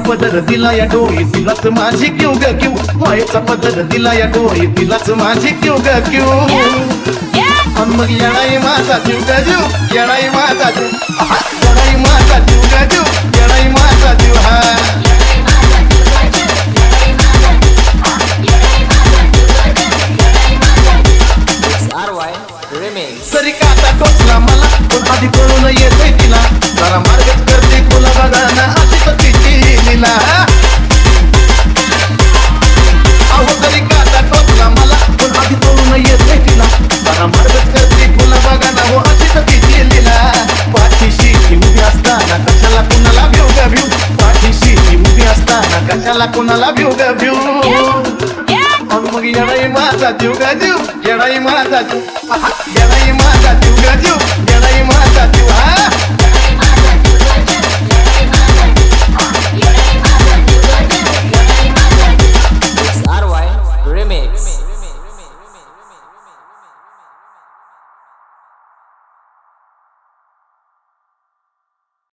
पदर दिला या डोई तिलाच माझी क्यू ग क्यू मायेचा पदर दिला या डोई तिलाच माझी क्यू ग क्यू आणि मग येणाई माझा जीव ग जीव येणाई माझा जीव येणाई माझा जीव ग जीव येणाई माझा जीव हा तरी काटा टोचला मला पण आधी कळून येते तिला जरा मार्गच करते तुला बघा ना अशी तर तिची लीला अहो तरी काटा टोचला मला पण आधी कळून येते तिला जरा मार्गच करते तुला बघा ना हो अशी तर तिची लीला पाठीशी ती उभी असताना कशाला कुणाला भिऊ ग भिऊ पाठीशी ती उभी असताना कशाला कुणाला भिऊ ग भिऊ मग येणाई माझा जीव ग जीव येणाई माझा जीव येणाई माझा जीव ग जीव येणाई माझा जीव हा